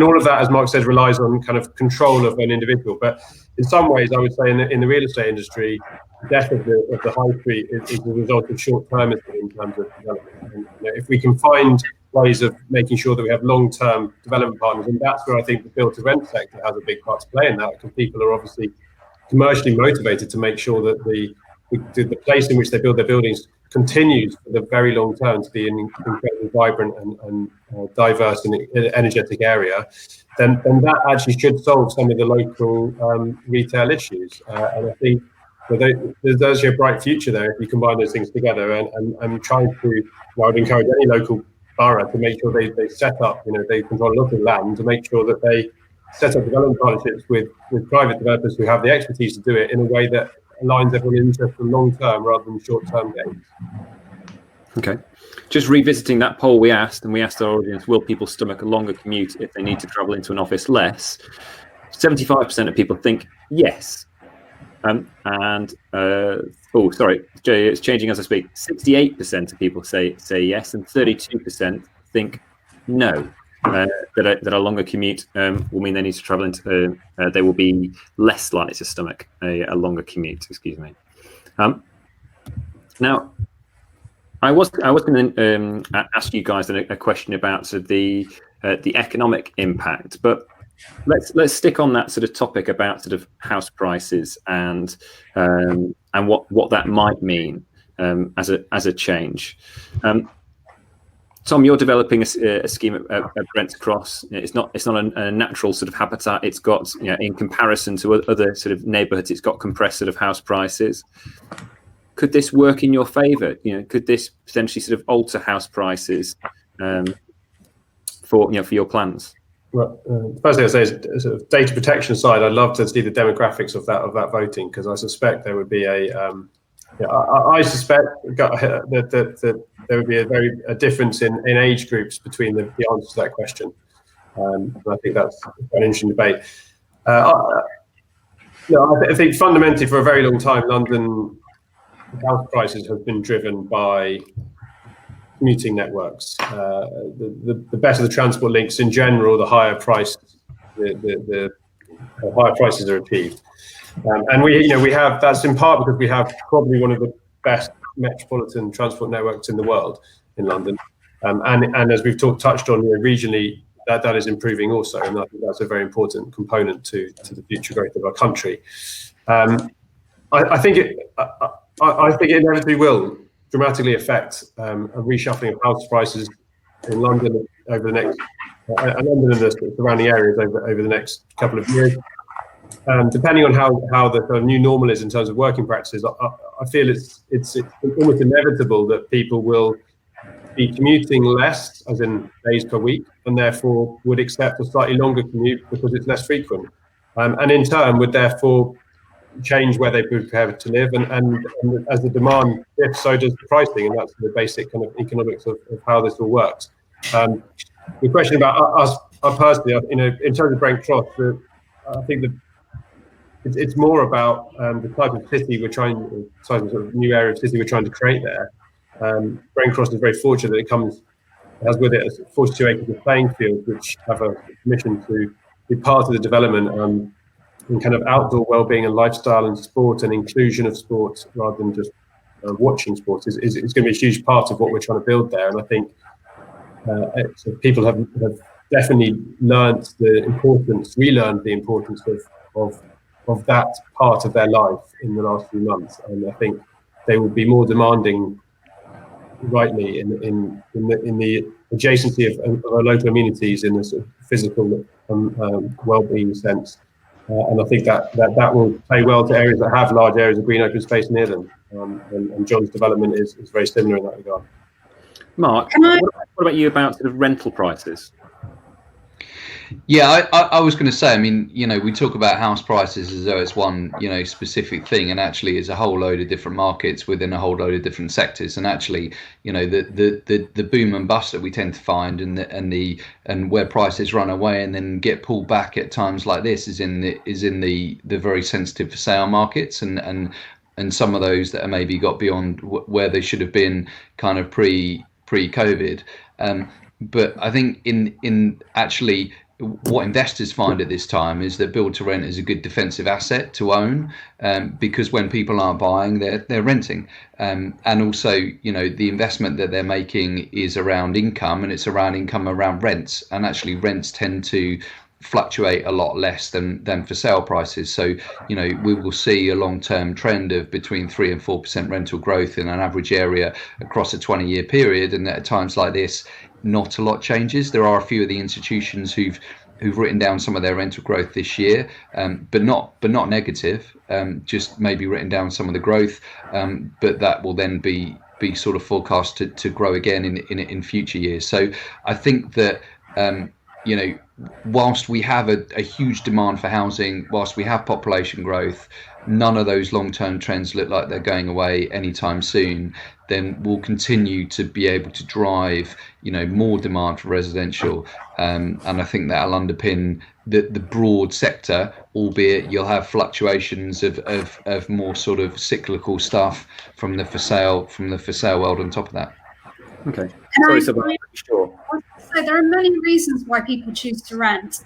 all of that, as Mark said, relies on kind of control of an individual. But in some ways, I would say in the real estate industry, the death of the high street is the result of short-termism in terms of development. And, if we can find ways of making sure that we have long-term development partners, and that's where I think the build-to-rent sector has a big part to play in that, because people are obviously commercially motivated to make sure that the place in which they build their buildings continues for the very long term to be an incredibly vibrant and diverse and energetic area, then that actually should solve some of the local retail issues. And I think there's actually a bright future there if you combine those things together. And trying to, I would encourage any local borough to make sure they set up, they control a lot of land, to make sure that they set up development partnerships with private developers who have the expertise to do it in a way that aligns everyone's interest for long term rather than short term gains. Okay. Just revisiting that poll we asked, and we asked our audience, will people stomach a longer commute if they need to travel into an office less? 75% of people think yes. It's changing as I speak. 68% of people say yes, and 32% think no. That a longer commute will mean they need to travel into. They will be less likely to stomach a longer commute. Excuse me. Now, I was going to ask you guys a question about sort of the economic impact, but let's stick on that sort of topic about sort of house prices and what that might mean as a change. Tom, you're developing a scheme at Brent's Cross. It's not a natural sort of habitat. It's got, in comparison to other sort of neighbourhoods, it's got compressed sort of house prices. Could this work in your favour? Could this potentially sort of alter house prices for your plans? Well, the first thing I say is sort of data protection side. I'd love to see the demographics of that voting, because I suspect there would be I suspect that there would be a difference in age groups between the answers to that question. And I think that's an interesting debate. I think fundamentally for a very long time, London house prices have been driven by commuting networks. The better the transport links in general, the higher the higher prices are achieved. And we have, that's in part because we have probably one of the best metropolitan transport networks in the world in London. And as we've touched on, regionally, that is improving also. And I think that's a very important component to the future growth of our country. I think it inevitably will dramatically affect a reshuffling of house prices in London over the next, London and the surrounding areas over the next couple of years. depending on how the kind of new normal is in terms of working practices, I feel it's almost inevitable that people will be commuting less, as in days per week, and therefore would accept a slightly longer commute because it's less frequent, and in turn would therefore change where they prepare to live, and as the demand shifts, so does the pricing, and that's the basic kind of economics of how this all works. The question about us personally, in terms of Brent Cross, I think that it's more about the type of city we're trying, type of, sort of new area of city we're trying to create there. Brent Cross is very fortunate that it has with it 42 acres of playing fields, which have a mission to be part of the development and kind of outdoor well-being and lifestyle and sport and inclusion of sport rather than just watching sports is going to be a huge part of what we're trying to build there. And I think people have definitely relearned the importance of that part of their life in the last few months, and I think they will be more demanding, rightly, in the adjacency of our local amenities in a sort of physical well-being sense. And I think that will play well to areas that have large areas of green open space near them. And John's development is very similar in that regard. Mark, what about you about sort of rental prices? Yeah, I was going to say, I mean, we talk about house prices as though it's one, specific thing, and actually it's a whole load of different markets within a whole load of different sectors. And actually, the boom and bust that we tend to find and where prices run away and then get pulled back at times like this is in the very sensitive for sale markets and some of those that are maybe got beyond where they should have been kind of pre-COVID. But I think in actually what investors find at this time is that build to rent is a good defensive asset to own, because when people aren't buying, they're renting, and also the investment that they're making is around income, and it's around income around rents, and actually rents tend to fluctuate a lot less than for sale prices. So we will see a long-term trend of between 3 and 4% rental growth in an average area across a 20-year period, and at times like this not a lot changes. There are a few of the institutions who've written down some of their rental growth this year, but not negative, just maybe written down some of the growth, but that will then be sort of forecast to grow again in future years. So I think that whilst we have a huge demand for housing, whilst we have population growth, none of those long-term trends look like they're going away anytime soon. Then we'll continue to be able to drive, more demand for residential, and I think that'll underpin the broad sector, albeit you'll have fluctuations of more sort of cyclical stuff from the for sale world on top of that. Okay. Sorry, Sylvana. Sure. So there are many reasons why people choose to rent.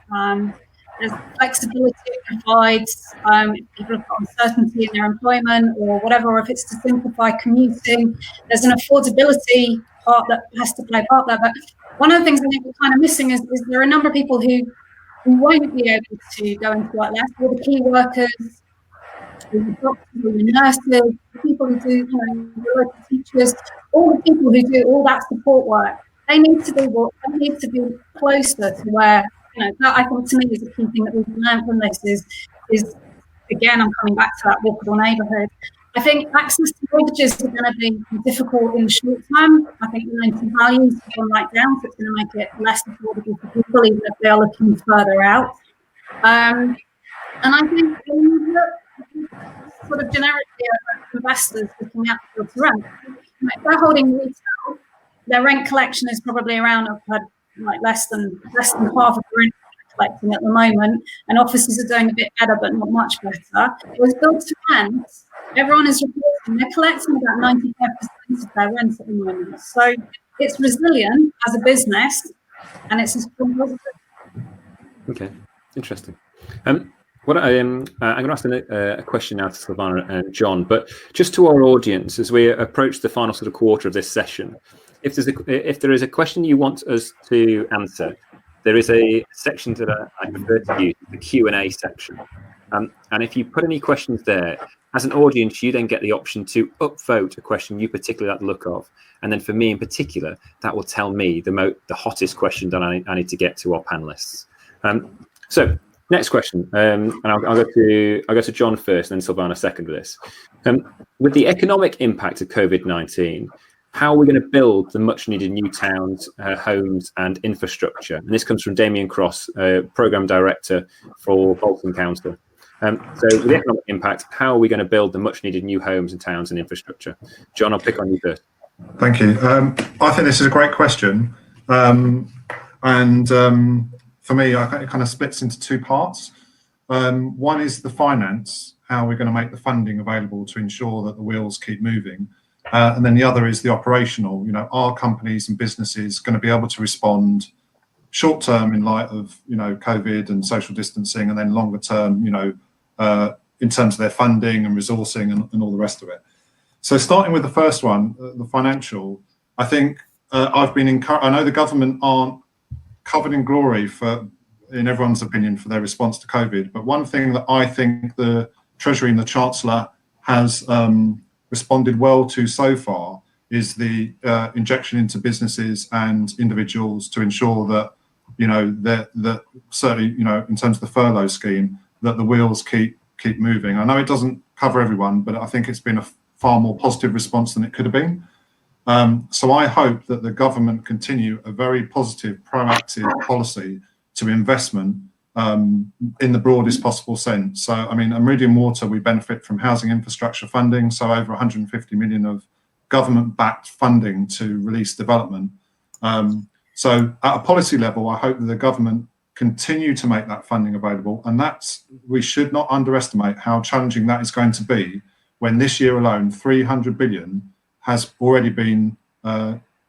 There's flexibility it provides, if people have got uncertainty in their employment or whatever, or if it's to simplify commuting. There's an affordability part that has to play a part there. But one of the things I think we're kind of missing is there are a number of people who won't be able to go into work less. All the key workers, the doctors, the nurses, the people who do, the local teachers, all the people who do all that support work. They need to be closer to where, that I think to me is a key thing that we've learned from this is again, I'm coming back to that walkable neighbourhood. I think access to mortgages are going to be difficult in the short term. I think the rental values are going right down, so it's going to make it less affordable for people, even if they are looking further out. And I think when you look sort of generically at investors looking at build to rent, if they're holding retail, their rent collection is probably around less than half of the rent collecting at the moment, and offices are doing a bit better, but not much better. With build to rent, everyone is reporting they're collecting about 95% of their rent at the moment. So it's resilient as a business, and it's a strong positive. Okay, interesting. What I'm going to ask a question now to Sylvana and John, but just to our audience as we approach the final sort of quarter of this session. If there is a question you want us to answer, there is a section that I prefer to use, the Q&A section. And if you put any questions there, as an audience, you then get the option to upvote a question you particularly like the look of. And then for me in particular, that will tell me the hottest question that I need to get to our panelists. So Next question, and I'll go to John first, and then Sylvana second with this. With the economic impact of COVID-19, how are we going to build the much-needed new towns, homes, and infrastructure? And this comes from Damien Cross, Programme Director for Bolton Council. So with the economic impact, how are we going to build the much-needed new homes and towns and infrastructure? John, I'll pick on you first. Thank you. I think this is a great question. For me, it kind of splits into two parts. One is the finance, how we're going to make the funding available to ensure that the wheels keep moving. And then the other is the operational. Are companies and businesses going to be able to respond short term in light of, COVID and social distancing, and then longer term, in terms of their funding and resourcing and all the rest of it. So starting with the first one, the financial, I think I've been encouraged. I know the government aren't covered in glory in everyone's opinion, for their response to COVID. But one thing that I think the Treasury and the Chancellor has responded well to so far is the injection into businesses and individuals to ensure that, that certainly, in terms of the furlough scheme, that the wheels keep moving. I know it doesn't cover everyone, but I think it's been a far more positive response than it could have been. So I hope that the government continue a very positive, proactive policy to investment in the broadest possible sense. So, at Meridian Water, we benefit from housing infrastructure funding, so over 150 million of government-backed funding to release development. So at a policy level, I hope that the government continue to make that funding available, and we should not underestimate how challenging that is going to be when this year alone, 300 billion has already been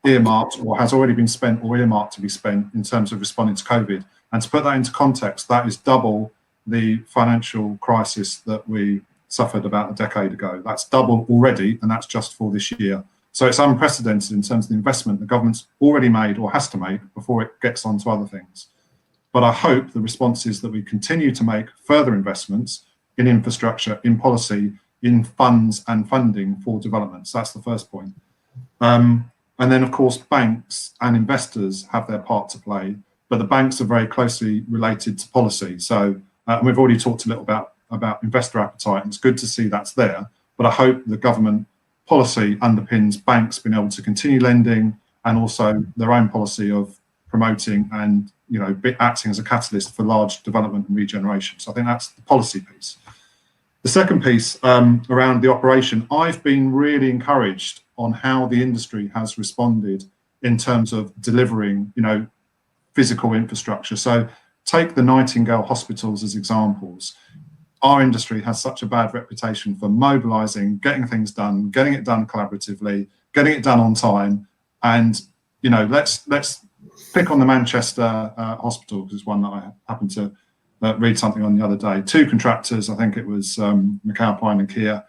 earmarked, or has already been spent or earmarked to be spent in terms of responding to COVID. And to put that into context, that is double the financial crisis that we suffered about a decade ago. That's double already, and that's just for this year. So it's unprecedented in terms of the investment the government's already made or has to make before it gets on to other things. But I hope the response is that we continue to make further investments in infrastructure, in policy, in funds and funding for developments. That's the first point. And then, of course, banks and investors have their part to play, but the banks are very closely related to policy. So we've already talked a little about investor appetite, and it's good to see that's there. But I hope the government policy underpins banks being able to continue lending, and also their own policy of promoting and acting as a catalyst for large development and regeneration. So I think that's the policy piece. The second piece around the operation, I've been really encouraged on how the industry has responded in terms of delivering, physical infrastructure. So take the Nightingale hospitals as examples. Our industry has such a bad reputation for mobilising, getting things done, getting it done collaboratively, getting it done on time. And, let's pick on the Manchester hospital, because it's one that I happened to read something on the other day. Two contractors, I think it was McAlpine and Kia,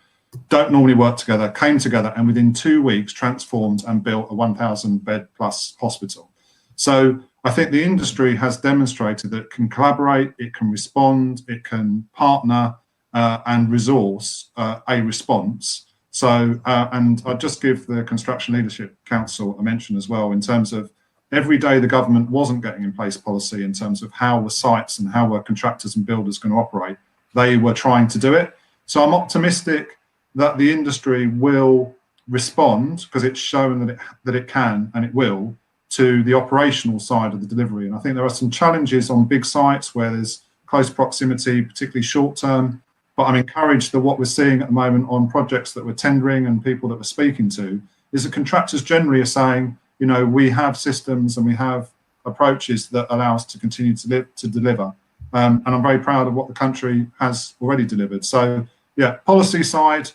don't normally work together, came together, and within 2 weeks transformed and built a 1,000 bed plus hospital. So I think the industry has demonstrated that it can collaborate, it can respond, it can partner and resource a response. So, and I'll just give the Construction Leadership Council a mention as well, in terms of every day the government wasn't getting in place policy in terms of how were sites and how were contractors and builders going to operate, they were trying to do it. So I'm optimistic that the industry will respond, because it's shown that it can and it will, to the operational side of the delivery. And I think there are some challenges on big sites where there's close proximity, particularly short term. But I'm encouraged that what we're seeing at the moment on projects that we're tendering and people that we're speaking to is that contractors generally are saying, we have systems and we have approaches that allow us to continue to deliver. And I'm very proud of what the country has already delivered. So, yeah, policy side,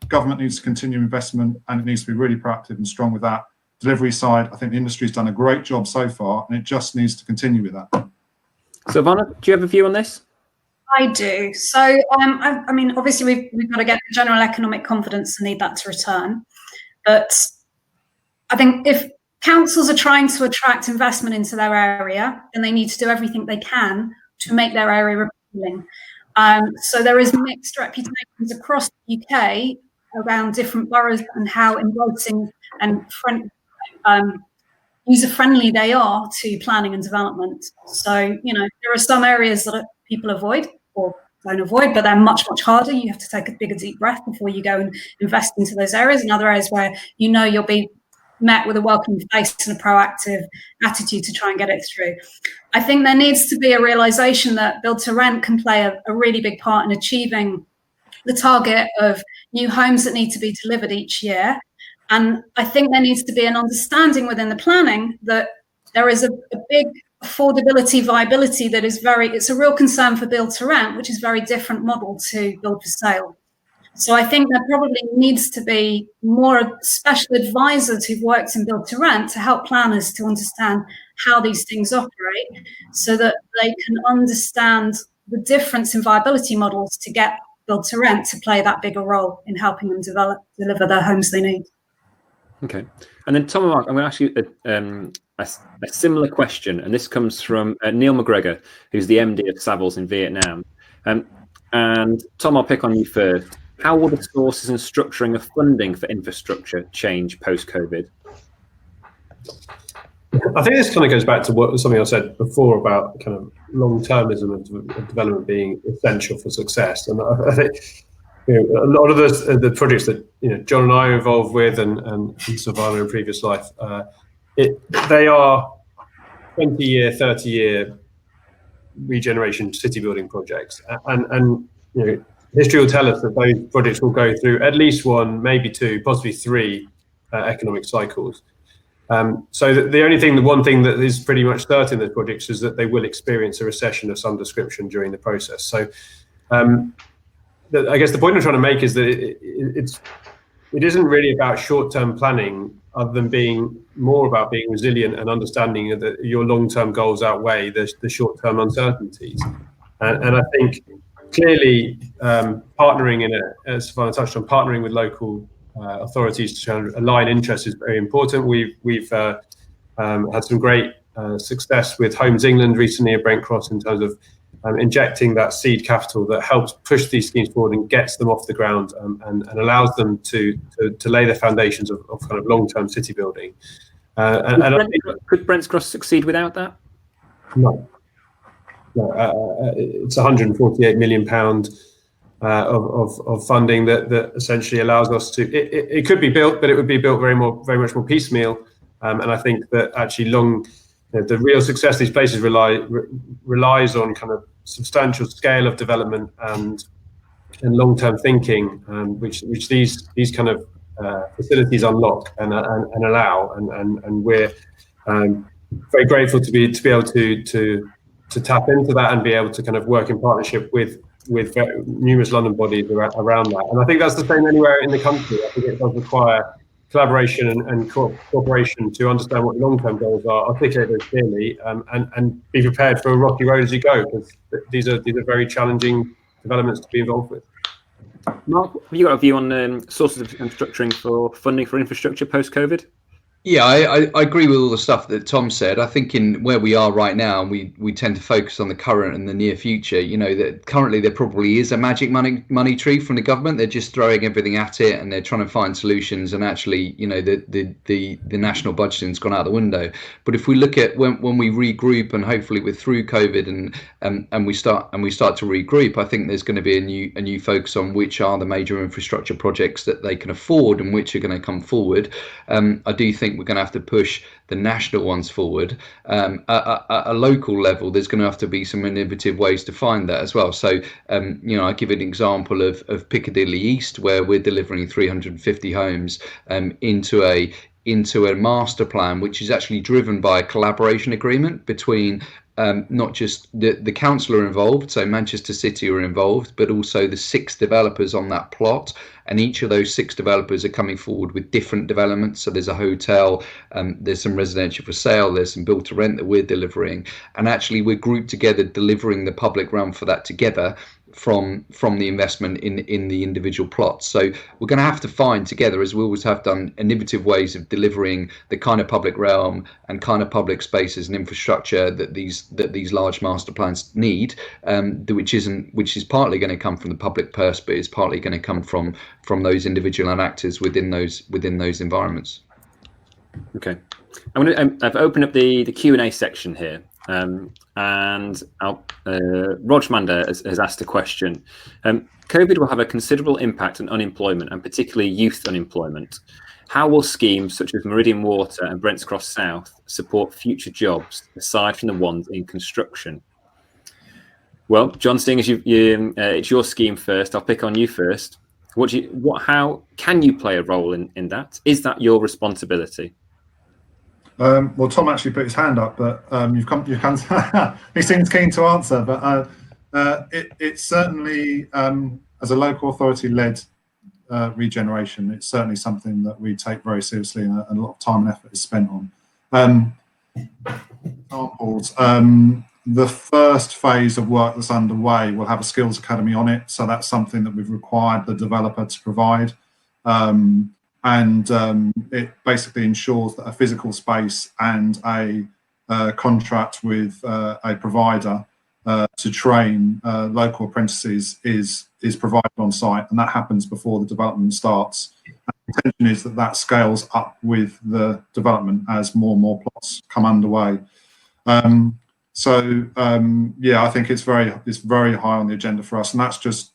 government needs to continue investment, and it needs to be really proactive and strong with that. Delivery side, I think the industry's done a great job so far, and it just needs to continue with that. Sylvana, do you have a view on this? I do. So, obviously we've got to get general economic confidence and need that to return. But I think if councils are trying to attract investment into their area, then they need to do everything they can to make their area appealing. So there is mixed reputations across the UK around different boroughs and how inviting and user-friendly they are to planning and development. So, there are some areas that people avoid or don't avoid, but they're much, much harder. You have to take a bigger deep breath before you go and invest into those areas. And other areas where you'll be met with a welcoming face and a proactive attitude to try and get it through. I think there needs to be a realization that build to rent can play a really big part in achieving the target of new homes that need to be delivered each year. And I think there needs to be an understanding within the planning that there is a big affordability viability that is it's a real concern for build to rent, which is a very different model to build for sale. So I think there probably needs to be more special advisors who've worked in build to rent to help planners to understand how these things operate, so that they can understand the difference in viability models to get build to rent to play that bigger role in helping them deliver the homes they need. Okay. And then Tom and Mark, I'm going to ask you a similar question, and this comes from Neil McGregor, who's the MD of Savills in Vietnam. And Tom, I'll pick on you first. How will the sources and structuring of funding for infrastructure change post-COVID? I think this kind of goes back to something I said before about kind of long-termism of development being essential for success. And I think a lot of the projects that John and I are involved with, and Sylvana in previous life, they are 20-year, 30-year regeneration city building projects, and history will tell us that those projects will go through at least one, maybe two, possibly three economic cycles. So the one thing that is pretty much certain in those projects is that they will experience a recession of some description during the process. So I guess the point I'm trying to make is that it isn't really about short-term planning, other than being more about being resilient and understanding that your long-term goals outweigh the short-term uncertainties. And I think clearly partnering as Sylvana touched on, partnering with local authorities to align interests is very important. We've had some great success with Homes England recently at Brent Cross in terms of injecting that seed capital that helps push these schemes forward and gets them off the ground, and allows them to lay the foundations of kind of long-term city building. Could Brent's Cross succeed without that? No. It's £148 million of funding that essentially allows us to. It could be built, but it would be built very much more piecemeal. And I think that actually the real success of these places relies on kind of substantial scale of development and long-term thinking, which these kind of facilities unlock and allow, and we're very grateful to be able to tap into that and be able to kind of work in partnership with numerous London bodies around that. And I think that's the same anywhere in the country. I think it does require collaboration and cooperation to understand what the long-term goals are, articulate those clearly, and be prepared for a rocky road as you go, because these are very challenging developments to be involved with. Mark, have you got a view on sources and structuring for funding for infrastructure post-COVID? Yeah, I agree with all the stuff that Tom said. I think in where we are right now, we tend to focus on the current and the near future. That currently there probably is a magic money tree from the government. They're just throwing everything at it and they're trying to find solutions. And actually, the national budgeting's gone out the window. But if we look at when we regroup, and hopefully we're through COVID and we start to regroup, I think there's going to be a new focus on which are the major infrastructure projects that they can afford and which are going to come forward. I do think we're going to have to push the national ones forward. At a local level, there's going to have to be some innovative ways to find that as well. So, I give an example of Piccadilly East, where we're delivering 350 homes into a master plan, which is actually driven by a collaboration agreement between not just the council are involved, so Manchester City are involved, but also the 6 developers on that plot. And each of those 6 developers are coming forward with different developments. So there's a hotel, there's some residential for sale, there's some build to rent that we're delivering. And actually we're grouped together delivering the public realm for that together from the investment in the individual plots. So we're going to have to find together, as we always have done, innovative ways of delivering the kind of public realm and kind of public spaces and infrastructure that these large master plans need, which is partly going to come from the public purse, but is partly going to come from those individual actors within those environments. Okay, I've opened up the Q&A section here, and Rog Mander has asked a question. COVID will have a considerable impact on unemployment, and particularly youth unemployment. How will schemes such as Meridan Water and Brents Cross South support future jobs aside from the ones in construction? Well, John, seeing as it's your scheme first, I'll pick on you first. How can you play a role in that? Is that your responsibility? Well, Tom actually put his hand up, but you've come. He seems keen to answer, but it's certainly, as a local authority-led regeneration, it's certainly something that we take very seriously, and a lot of time and effort is spent on. Examples. The first phase of work that's underway will have a skills academy on it, so that's something that we've required the developer to provide. It basically ensures that a physical space and a contract with a provider to train local apprentices is provided on site, and that happens before the development starts. And the intention is that scales up with the development as more and more plots come underway. I think it's very high on the agenda for us, and that's just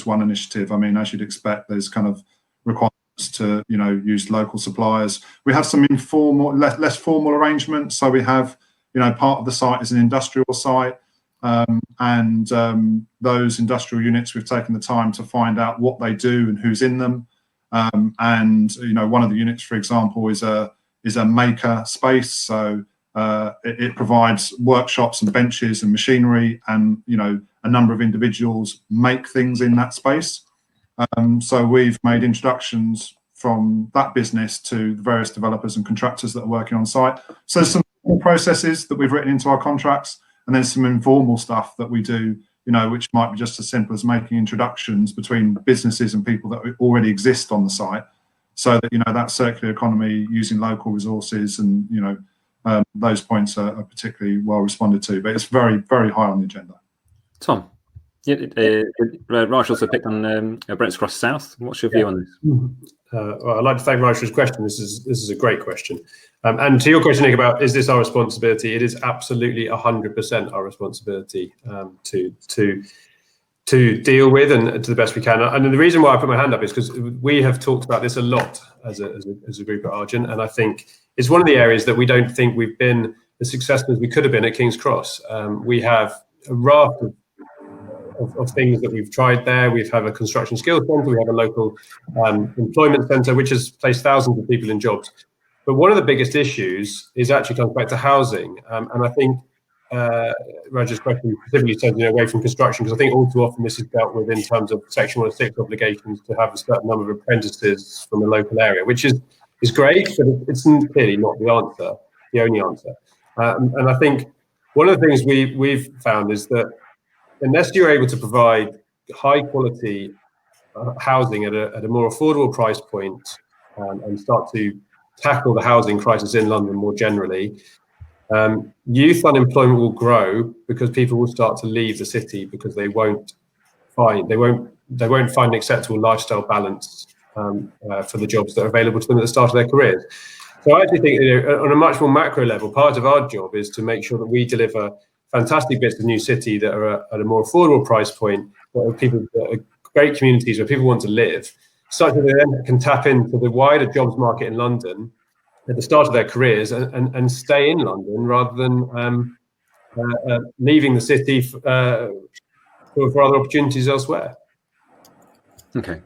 one initiative. I mean, as you'd expect, there's kind of requirements to use local suppliers. We have some informal, less formal arrangements. So we have part of the site is an industrial site, and those industrial units, we've taken the time to find out what they do and who's in them. One of the units, for example, is a maker space. So it provides workshops and benches and machinery, and a number of individuals make things in that space. So we've made introductions from that business to the various developers and contractors that are working on site. So some processes that we've written into our contracts, and then some informal stuff that we do, which might be just as simple as making introductions between businesses and people that already exist on the site, so that that circular economy using local resources and those points are particularly well responded to. But it's very, very high on the agenda. Tom. Raj also picked on Brents Cross South. What's your view on this? Well, I'd like to thank Raj for his question. This is a great question. And to your question, Nick, about is this our responsibility? It is absolutely 100% our responsibility to deal with and to the best we can. And the reason why I put my hand up is because we have talked about this a lot as a group at Argent, and I think it's one of the areas that we don't think we've been as successful as we could have been at King's Cross. We have a raft of things that we've tried there. We have a construction skills centre, we have a local employment centre, which has placed thousands of people in jobs. But one of the biggest issues is actually comes back to housing. And I think Roger's question specifically said away from construction, because I think all too often this is dealt with in terms of Section 106 obligations to have a certain number of apprentices from the local area, which is great, but it's clearly not the only answer. And I think one of the things we've found is that unless you're able to provide high quality housing at a more affordable price point, and start to tackle the housing crisis in London more generally, youth unemployment will grow because people will start to leave the city because they won't find an acceptable lifestyle balance for the jobs that are available to them at the start of their careers. So I actually think on a much more macro level, part of our job is to make sure that we deliver fantastic bits of new city that are at a more affordable price point, where people that are great communities where people want to live, such that they then can tap into the wider jobs market in London at the start of their careers and stay in London rather than leaving the city for other opportunities elsewhere. Okay,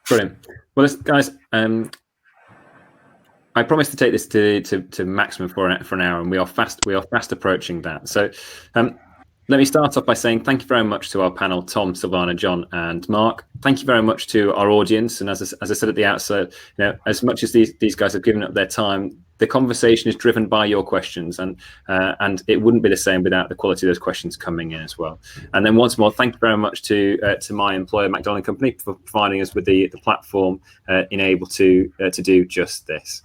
brilliant. Well, guys, I promised to take this to maximum for an hour, and we are fast approaching that. So let me start off by saying thank you very much to our panel, Tom, Sylvana, John, and Mark. Thank you very much to our audience. And as I said at the outset, as much as these guys have given up their time, the conversation is driven by your questions, and it wouldn't be the same without the quality of those questions coming in as well. And then once more, thank you very much to my employer, Macdonald Company, for providing us with the platform able to do just this.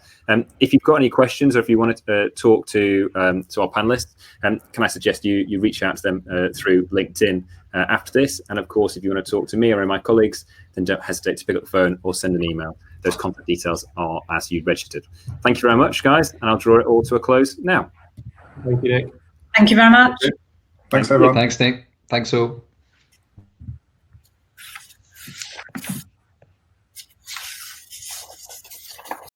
If you've got any questions, or if you want to talk to our panelists, can I suggest you reach out to them through LinkedIn after this? And of course, if you want to talk to me or my colleagues, then don't hesitate to pick up the phone or send an email. Those contact details are as you registered. Thank you very much, guys, and I'll draw it all to a close now. Thank you, Nick. Thank you very much. Thanks, everyone. Thanks, Nick. Thanks all.